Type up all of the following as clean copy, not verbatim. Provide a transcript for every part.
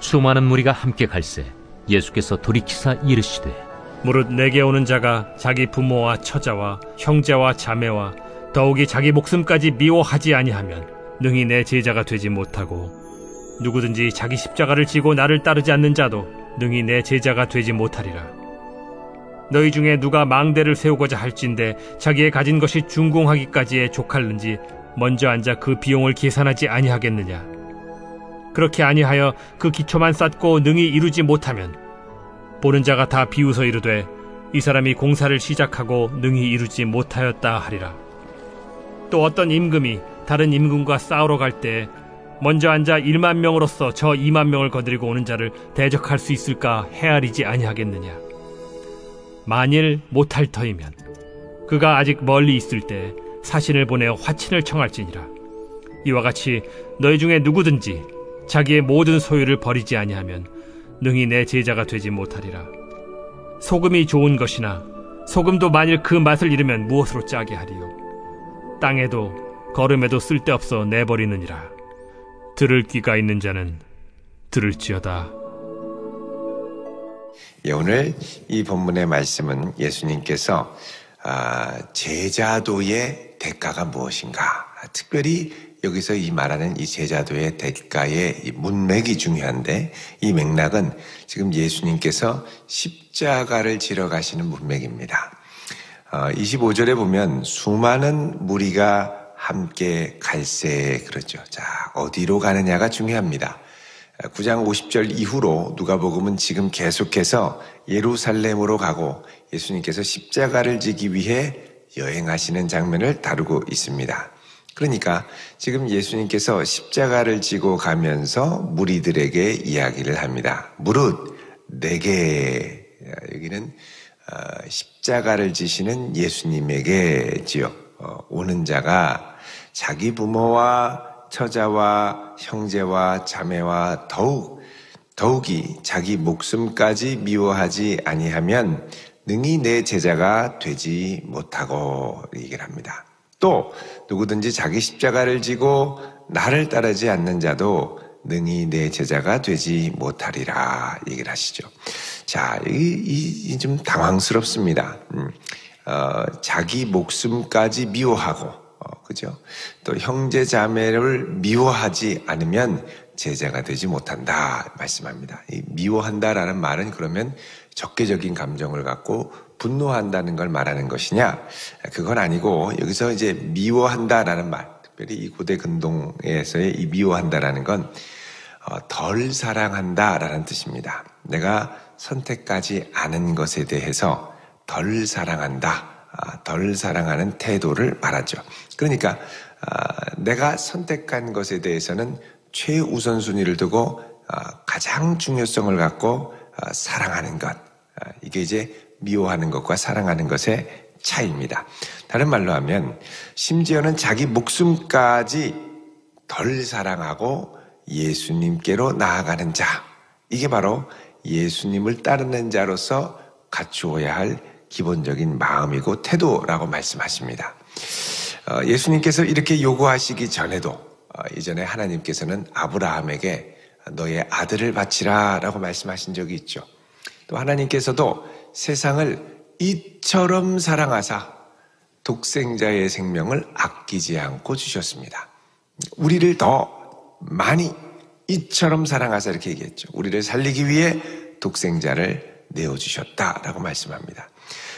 수많은 무리가 함께 갈새 예수께서 돌이키사 이르시되 무릇 내게 오는 자가 자기 부모와 처자와 형제와 자매와 더욱이 자기 목숨까지 미워하지 아니하면 능히 내 제자가 되지 못하고, 누구든지 자기 십자가를 지고 나를 따르지 않는 자도 능히 내 제자가 되지 못하리라. 너희 중에 누가 망대를 세우고자 할진대 자기의 가진 것이 준공하기까지에 족할는지 먼저 앉아 그 비용을 계산하지 아니하겠느냐. 그렇게 아니하여 그 기초만 쌓고 능히 이루지 못하면 보는 자가 다 비웃어 이르되 이 사람이 공사를 시작하고 능히 이루지 못하였다 하리라. 또 어떤 임금이 다른 임금과 싸우러 갈 때 먼저 앉아 1만 명으로서 저 2만 명을 거느리고 오는 자를 대적할 수 있을까 헤아리지 아니하겠느냐. 만일 못할 터이면 그가 아직 멀리 있을 때 사신을 보내어 화친을 청할지니라. 이와 같이 너희 중에 누구든지 자기의 모든 소유를 버리지 아니하면 능히 내 제자가 되지 못하리라. 소금이 좋은 것이나 소금도 만일 그 맛을 잃으면 무엇으로 짜게 하리요. 땅에도 거름에도 쓸데없어 내버리느니라. 들을 귀가 있는 자는 들을지어다. 오늘 이 본문의 말씀은 예수님께서 제자도의 대가가 무엇인가, 특별히 여기서 이 말하는 이 제자도의 대가의 이 문맥이 중요한데, 이 맥락은 지금 예수님께서 십자가를 지러 가시는 문맥입니다. 25절에 보면 수많은 무리가 함께 갈새 그러죠. 자, 어디로 가느냐가 중요합니다. 9장 50절 이후로 누가복음은 지금 계속해서 예루살렘으로 가고 예수님께서 십자가를 지기 위해 여행하시는 장면을 다루고 있습니다. 그러니까 지금 예수님께서 십자가를 지고 가면서 무리들에게 이야기를 합니다. 무릇 내게, 여기는 십자가를 지시는 예수님에게지요. 오는 자가 자기 부모와 처자와 형제와 자매와 더욱이 자기 목숨까지 미워하지 아니하면 능히 내 제자가 되지 못하고, 얘기를 합니다. 또 누구든지 자기 십자가를 지고 나를 따르지 않는 자도 능히 내 제자가 되지 못하리라, 얘기를 하시죠. 자, 이 좀 당황스럽습니다. 자기 목숨까지 미워하고, 그죠? 또 형제 자매를 미워하지 않으면 제자가 되지 못한다 말씀합니다. 이 미워한다라는 말은 그러면 적개적인 감정을 갖고 분노한다는 걸 말하는 것이냐? 그건 아니고, 여기서 이제 미워한다라는 말, 특별히 이 고대 근동에서의 이 미워한다라는 건 덜 사랑한다라는 뜻입니다. 내가 선택하지 않은 것에 대해서 덜 사랑한다, 덜 사랑하는 태도를 말하죠. 그러니까 내가 선택한 것에 대해서는 최우선순위를 두고 가장 중요성을 갖고 사랑하는 것, 이게 이제 미워하는 것과 사랑하는 것의 차이입니다. 다른 말로 하면 심지어는 자기 목숨까지 덜 사랑하고 예수님께로 나아가는 자, 이게 바로 예수님을 따르는 자로서 갖추어야 할 기본적인 마음이고 태도라고 말씀하십니다. 예수님께서 이렇게 요구하시기 전에도 이전에 하나님께서는 아브라함에게 너의 아들을 바치라 라고 말씀하신 적이 있죠. 또 하나님께서도 세상을 이처럼 사랑하사 독생자의 생명을 아끼지 않고 주셨습니다. 우리를 더 많이 이처럼 사랑하사, 이렇게 얘기했죠. 우리를 살리기 위해 독생자를 내어주셨다라고 말씀합니다.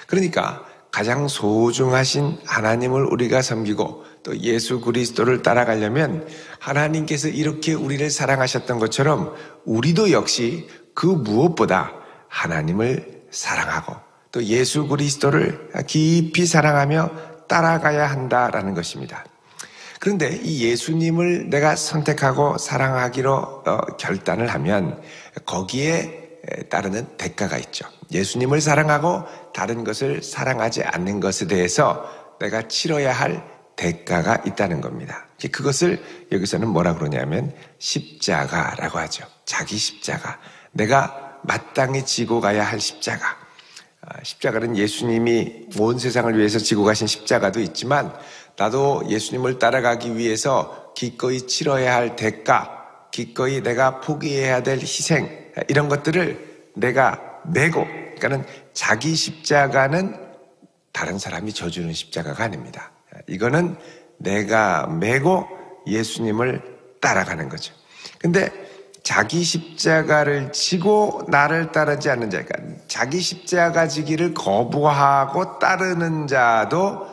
그러니까 가장 소중하신 하나님을 우리가 섬기고 또 예수 그리스도를 따라가려면 하나님께서 이렇게 우리를 사랑하셨던 것처럼 우리도 역시 그 무엇보다 하나님을 사랑하고 또 예수 그리스도를 깊이 사랑하며 따라가야 한다라는 것입니다. 그런데 이 예수님을 내가 선택하고 사랑하기로 결단을 하면 거기에 따르는 대가가 있죠. 예수님을 사랑하고 다른 것을 사랑하지 않는 것에 대해서 내가 치러야 할 대가가 있다는 겁니다. 그것을 여기서는 뭐라 그러냐면 십자가라고 하죠. 자기 십자가. 내가 마땅히 지고 가야 할 십자가. 십자가는 예수님이 온 세상을 위해서 지고 가신 십자가도 있지만 나도 예수님을 따라가기 위해서 기꺼이 치러야 할 대가, 기꺼이 내가 포기해야 될 희생, 이런 것들을 내가 메고, 그러니까는 자기 십자가는 다른 사람이 져주는 십자가가 아닙니다. 이거는 내가 메고 예수님을 따라가는 거죠. 근데 자기 십자가를 지고 나를 따르지 않는 자, 그러니까 자기 십자가 지기를 거부하고 따르는 자도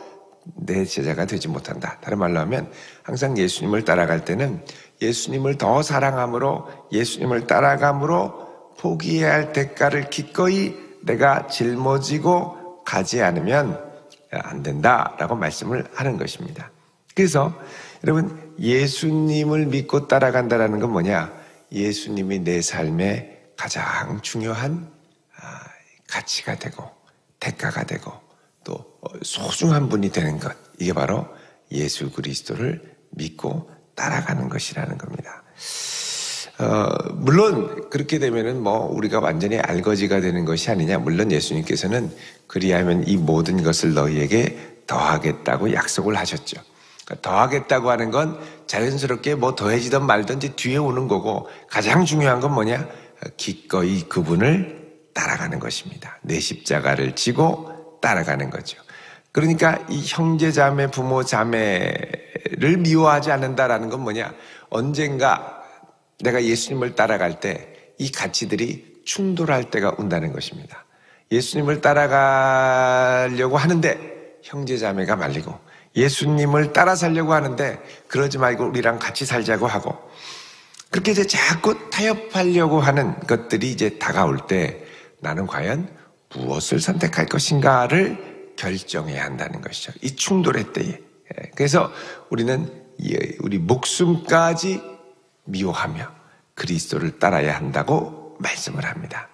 내 제자가 되지 못한다. 다른 말로 하면 항상 예수님을 따라갈 때는 예수님을 더 사랑함으로, 예수님을 따라감으로 포기해야 할 대가를 기꺼이 내가 짊어지고 가지 않으면 안 된다라고 말씀을 하는 것입니다. 그래서 여러분, 예수님을 믿고 따라간다라는 건 뭐냐? 예수님이 내 삶의 가장 중요한 가치가 되고 대가가 되고 또 소중한 분이 되는 것, 이게 바로 예수 그리스도를 믿고 따라가는 것이라는 겁니다. 물론 그렇게 되면은 우리가 완전히 알거지가 되는 것이 아니냐. 물론 예수님께서는 그리하면 이 모든 것을 너희에게 더하겠다고 약속을 하셨죠. 더하겠다고 하는 건 자연스럽게 더해지든 말든지 뒤에 오는 거고, 가장 중요한 건 뭐냐? 기꺼이 그분을 따라가는 것입니다. 내 십자가를 지고 따라가는 거죠. 그러니까 이 형제 자매, 부모 자매를 미워하지 않는다라는 건 뭐냐? 언젠가 내가 예수님을 따라갈 때 이 가치들이 충돌할 때가 온다는 것입니다. 예수님을 따라가려고 하는데 형제 자매가 말리고, 예수님을 따라 살려고 하는데 그러지 말고 우리랑 같이 살자고 하고, 그렇게 이제 자꾸 타협하려고 하는 것들이 이제 다가올 때 나는 과연 무엇을 선택할 것인가를 결정해야 한다는 것이죠. 이 충돌의 때에. 그래서 우리는 우리 목숨까지 미워하며 그리스도를 따라야 한다고 말씀을 합니다.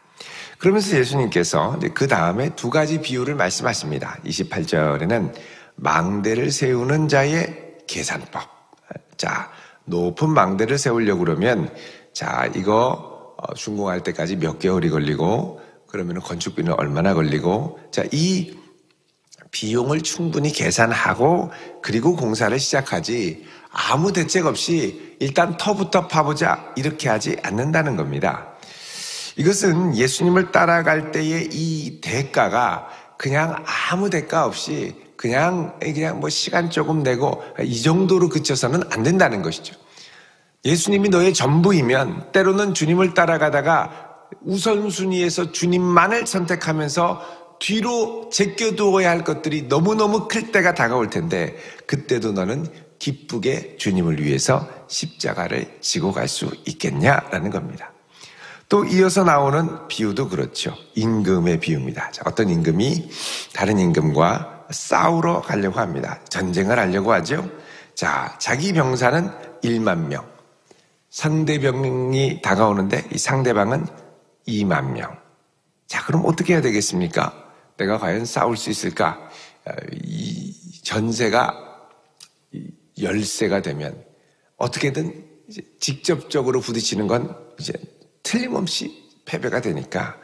그러면서 예수님께서 그 다음에 두 가지 비유를 말씀하십니다. 28절에는 망대를 세우는 자의 계산법. 자, 높은 망대를 세우려고 그러면, 자, 이거 준공할 때까지 몇 개월이 걸리고, 그러면 건축비는 얼마나 걸리고, 자, 이 비용을 충분히 계산하고 그리고 공사를 시작하지, 아무 대책 없이 일단 터부터 파보자, 이렇게 하지 않는다는 겁니다. 이것은 예수님을 따라갈 때의 이 대가가 그냥 아무 대가 없이 그냥 시간 조금 내고 이 정도로 그쳐서는 안 된다는 것이죠. 예수님이 너의 전부이면 때로는 주님을 따라가다가 우선순위에서 주님만을 선택하면서 뒤로 제껴두어야 할 것들이 너무너무 클 때가 다가올 텐데, 그때도 너는 기쁘게 주님을 위해서 십자가를 지고 갈 수 있겠냐라는 겁니다. 또 이어서 나오는 비유도 그렇죠. 임금의 비유입니다. 자, 어떤 임금이 다른 임금과 싸우러 가려고 합니다. 전쟁을 하려고 하죠. 자, 자기 병사는 1만 명. 상대병이 다가오는데 이 상대방은 2만 명. 자, 그럼 어떻게 해야 되겠습니까? 내가 과연 싸울 수 있을까? 이 전세가 열세가 되면 어떻게든 이제 직접적으로 부딪히는 건 이제 틀림없이 패배가 되니까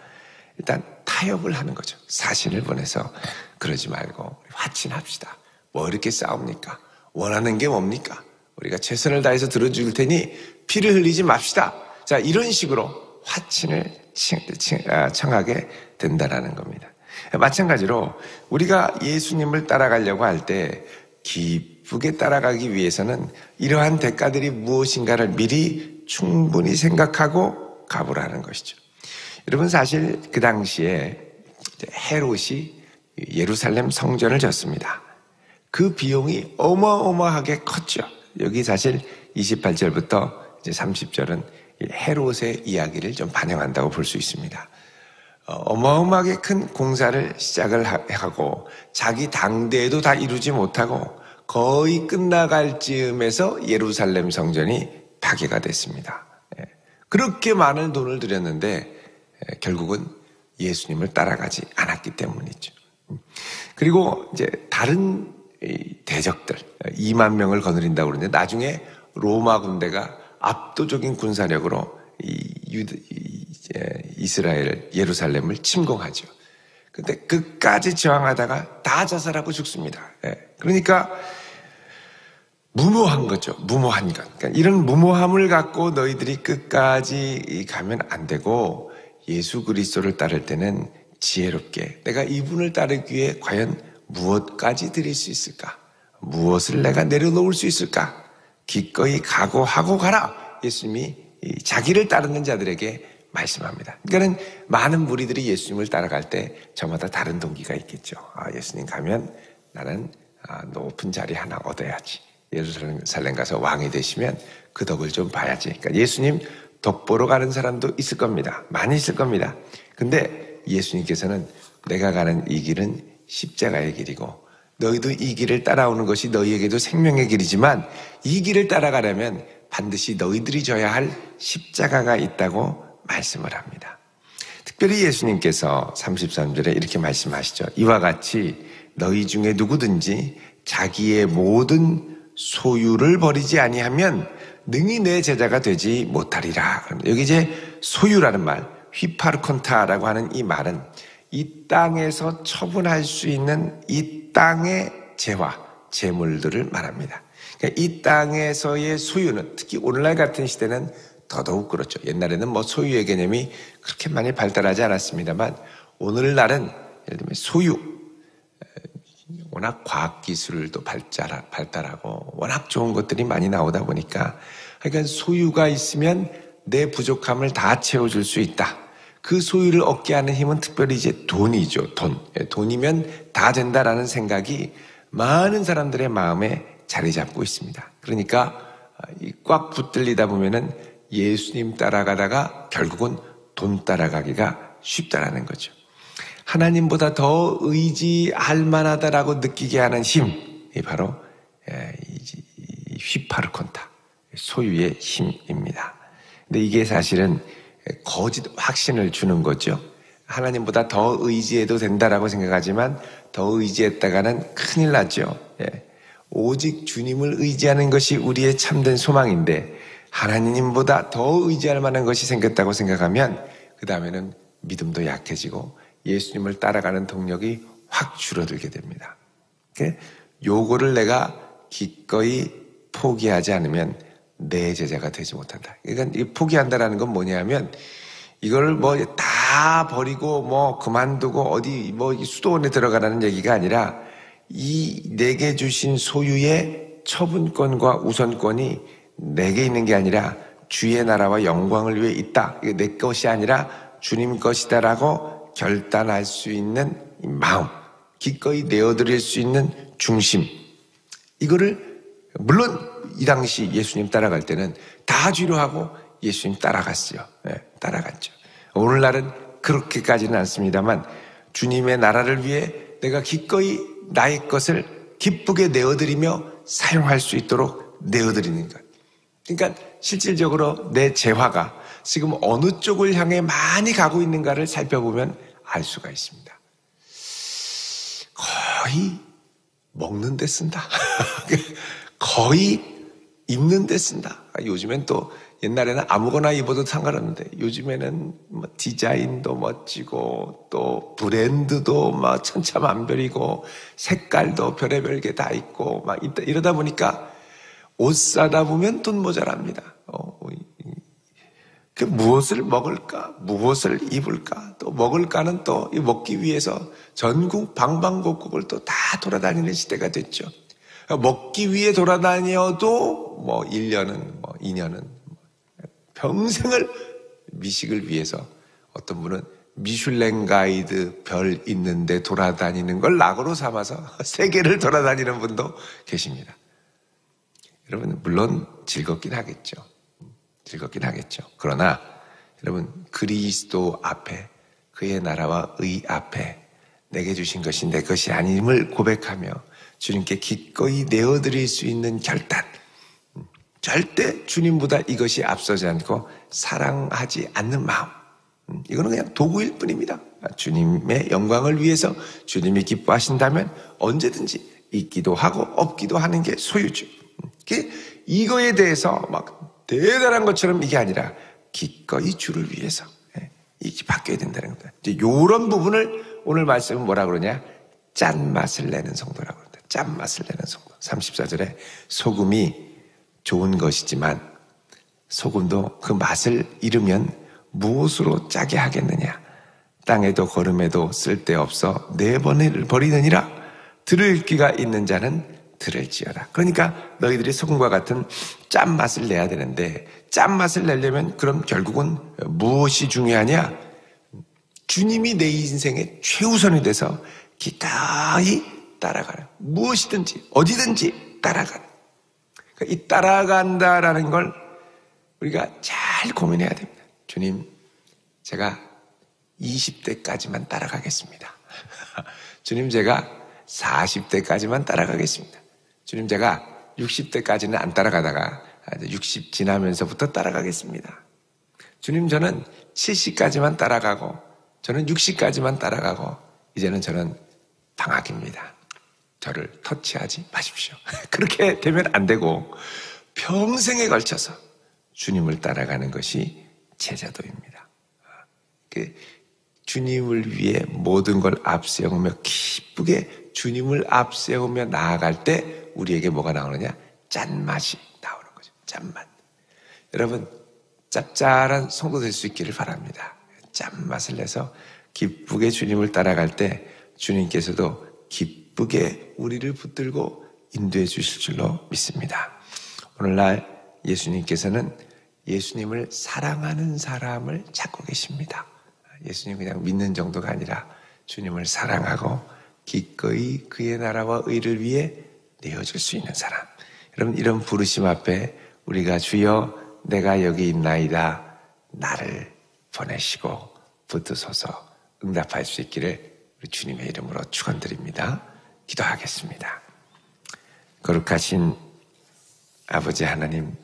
일단 타협을 하는 거죠. 사신을 보내서 그러지 말고 화친합시다. 뭐 이렇게 싸웁니까? 원하는 게 뭡니까? 우리가 최선을 다해서 들어줄 테니 피를 흘리지 맙시다. 자, 이런 식으로 화친을 청하게 된다라는 겁니다. 마찬가지로 우리가 예수님을 따라가려고 할 때 기쁘게 따라가기 위해서는 이러한 대가들이 무엇인가를 미리 충분히 생각하고 가보라는 것이죠. 여러분, 사실 그 당시에 헤롯이 예루살렘 성전을 졌습니다. 그 비용이 어마어마하게 컸죠. 여기 사실 28절부터 이제 30절은 헤롯의 이야기를 좀 반영한다고 볼 수 있습니다. 어마어마하게 큰 공사를 시작을 하고 자기 당대에도 다 이루지 못하고 거의 끝나갈 즈음에서 예루살렘 성전이 파괴가 됐습니다. 그렇게 많은 돈을 들였는데 결국은 예수님을 따라가지 않았기 때문이죠. 그리고 이제 다른 대적들 2만 명을 거느린다고 그러는데 나중에 로마 군대가 압도적인 군사력으로 이스라엘 예루살렘을 침공하죠. 근데 끝까지 저항하다가 다 자살하고 죽습니다. 그러니까 무모한 거죠. 무모한 것. 그러니까 이런 무모함을 갖고 너희들이 끝까지 가면 안 되고 예수 그리스도를 따를 때는 지혜롭게 내가 이분을 따르기 위해 과연 무엇까지 드릴 수 있을까? 무엇을 내가 내려놓을 수 있을까? 기꺼이 각오하고 가라. 예수님이 자기를 따르는 자들에게 말씀합니다. 그러니까 많은 무리들이 예수님을 따라갈 때 저마다 다른 동기가 있겠죠. 예수님 가면 나는 높은 자리 하나 얻어야지. 예루살렘 가서 왕이 되시면 그 덕을 좀 봐야지. 그러니까 예수님 덕보러 가는 사람도 있을 겁니다. 많이 있을 겁니다. 근데 예수님께서는 내가 가는 이 길은 십자가의 길이고 너희도 이 길을 따라오는 것이 너희에게도 생명의 길이지만 이 길을 따라가려면 반드시 너희들이 져야 할 십자가가 있다고 말씀을 합니다. 특별히 예수님께서 33절에 이렇게 말씀하시죠. 이와 같이 너희 중에 누구든지 자기의 모든 소유를 버리지 아니하면 능히 내 제자가 되지 못하리라. 여기 이제 소유라는 말, 휘파르콘타라고 하는 이 말은 이 땅에서 처분할 수 있는 이 땅의 재화, 재물들을 말합니다. 그러니까 이 땅에서의 소유는 특히 오늘날 같은 시대는 더더욱 그렇죠. 옛날에는 뭐 소유의 개념이 그렇게 많이 발달하지 않았습니다만 오늘날은 예를 들면 소유, 워낙 과학기술도 발달하고 워낙 좋은 것들이 많이 나오다 보니까 그러니까 소유가 있으면 내 부족함을 다 채워줄 수 있다. 그 소유를 얻게 하는 힘은 특별히 이제 돈이죠. 돈이면 다 된다라는 생각이 많은 사람들의 마음에 자리 잡고 있습니다. 그러니까 꽉 붙들리다 보면은 예수님 따라가다가 결국은 돈 따라가기가 쉽다라는 거죠. 하나님보다 더 의지할 만하다라고 느끼게 하는 힘이 바로 이 휘파르콘타, 소유의 힘입니다. 근데 이게 사실은 거짓 확신을 주는 거죠. 하나님보다 더 의지해도 된다라고 생각하지만 더 의지했다가는 큰일 나죠. 오직 주님을 의지하는 것이 우리의 참된 소망인데 하나님보다 더 의지할 만한 것이 생겼다고 생각하면 그 다음에는 믿음도 약해지고 예수님을 따라가는 동력이 확 줄어들게 됩니다. 요거를 내가 기꺼이 포기하지 않으면 내 제자가 되지 못한다. 그러니까 이 포기한다라는 건 뭐냐면 이걸 뭐 다 버리고 뭐 그만두고 어디 뭐 수도원에 들어가라는 얘기가 아니라 이 내게 주신 소유의 처분권과 우선권이 내게 있는 게 아니라 주의 나라와 영광을 위해 있다. 이게 내 것이 아니라 주님 것이다라고 결단할 수 있는 마음, 기꺼이 내어드릴 수 있는 중심. 이거를 물론 이 당시 예수님 따라갈 때는 다 뒤로하고 예수님 따라갔어요. 따라갔죠. 오늘날은 그렇게까지는 않습니다만 주님의 나라를 위해 내가 기꺼이 나의 것을 기쁘게 내어드리며 사용할 수 있도록 내어드리는 것. 그러니까 실질적으로 내 재화가 지금 어느 쪽을 향해 많이 가고 있는가를 살펴보면 알 수가 있습니다. 거의 먹는 데 쓴다. 거의 입는 데 쓴다. 요즘엔 또 옛날에는 아무거나 입어도 상관없는데 요즘에는 뭐 디자인도 멋지고 또 브랜드도 막 천차만별이고 색깔도 별의별 게 다 있고 막 이러다 보니까 옷 사다 보면 돈 모자랍니다. 그 무엇을 먹을까? 무엇을 입을까? 또 먹을까는 또 먹기 위해서 전국 방방곡곡을 또 다 돌아다니는 시대가 됐죠. 먹기 위해 돌아다녀도 뭐 1년은 뭐 2년은 평생을 미식을 위해서 어떤 분은 미슐랭 가이드 별 있는데 돌아다니는 걸 낙으로 삼아서 세계를 돌아다니는 분도 계십니다. 여러분 물론 즐겁긴 하겠죠. 즐겁긴 하겠죠. 그러나 여러분 그리스도 앞에 그의 나라와 의 앞에 내게 주신 것이 내 것이 아님을 고백하며 주님께 기꺼이 내어드릴 수 있는 결단, 절대 주님보다 이것이 앞서지 않고 사랑하지 않는 마음, 이거는 그냥 도구일 뿐입니다. 주님의 영광을 위해서 주님이 기뻐하신다면 언제든지 있기도 하고 없기도 하는 게 소유주. 이거에 대해서 막 대단한 것처럼 이게 아니라 기꺼이 주를 위해서 이게 바뀌어야 된다는 겁니다. 이제 이런 부분을 오늘 말씀은 뭐라 그러냐? 짠맛을 내는 성도라고 그럽니다. 짠맛을 내는 성도. 34절에 소금이 좋은 것이지만 소금도 그 맛을 잃으면 무엇으로 짜게 하겠느냐. 땅에도 거름에도 쓸데없어 내버리느니라. 들을 귀가 있는 자는 들을지어다. 그러니까 너희들이 소금과 같은 짠맛을 내야 되는데 짠맛을 내려면 그럼 결국은 무엇이 중요하냐? 주님이 내 인생의 최우선이 돼서 기꺼이 따라가는, 무엇이든지 어디든지 따라가는. 그러니까 이 따라간다라는 걸 우리가 잘 고민해야 됩니다. 주님, 제가 20대까지만 따라가겠습니다. 주님, 제가 40대까지만 따라가겠습니다. 주님, 제가 60대까지는 안 따라가다가 60 지나면서부터 따라가겠습니다. 주님, 저는 70까지만 따라가고 저는 60까지만 따라가고 이제는 저는 방학입니다. 저를 터치하지 마십시오. 그렇게 되면 안 되고 평생에 걸쳐서 주님을 따라가는 것이 제자도입니다. 주님을 위해 모든 걸 앞세우며 기쁘게 주님을 앞세우며 나아갈 때 우리에게 뭐가 나오느냐? 짠맛이 나오는 거죠. 짠맛. 여러분, 짭짤한 성도 될 수 있기를 바랍니다. 짠맛을 내서 기쁘게 주님을 따라갈 때 주님께서도 기쁘게 우리를 붙들고 인도해 주실 줄로 믿습니다. 오늘날 예수님께서는 예수님을 사랑하는 사람을 찾고 계십니다. 예수님 그냥 믿는 정도가 아니라 주님을 사랑하고 기꺼이 그의 나라와 의를 위해 내어줄 수 있는 사람. 여러분, 이런 부르심 앞에 우리가 주여 내가 여기 있나이다 나를 보내시고 붙드소서 응답할 수 있기를 우리 주님의 이름으로 축원드립니다. 기도하겠습니다. 거룩하신 아버지 하나님,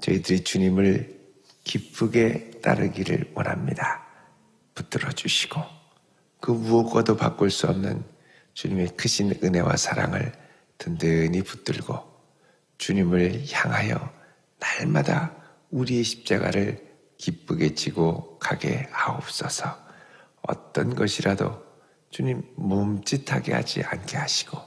저희들이 주님을 기쁘게 따르기를 원합니다. 붙들어 주시고 그 무엇과도 바꿀 수 없는 주님의 크신 은혜와 사랑을 든든히 붙들고 주님을 향하여 날마다 우리의 십자가를 기쁘게 지고 가게 하옵소서. 어떤 것이라도 주님 몸짓하게 하지 않게 하시고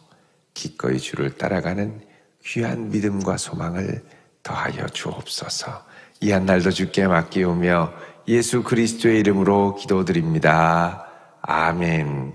기꺼이 주를 따라가는 귀한 믿음과 소망을 더하여 주옵소서. 이 한 날도 주께 맡기오며 예수 그리스도의 이름으로 기도드립니다. 아멘.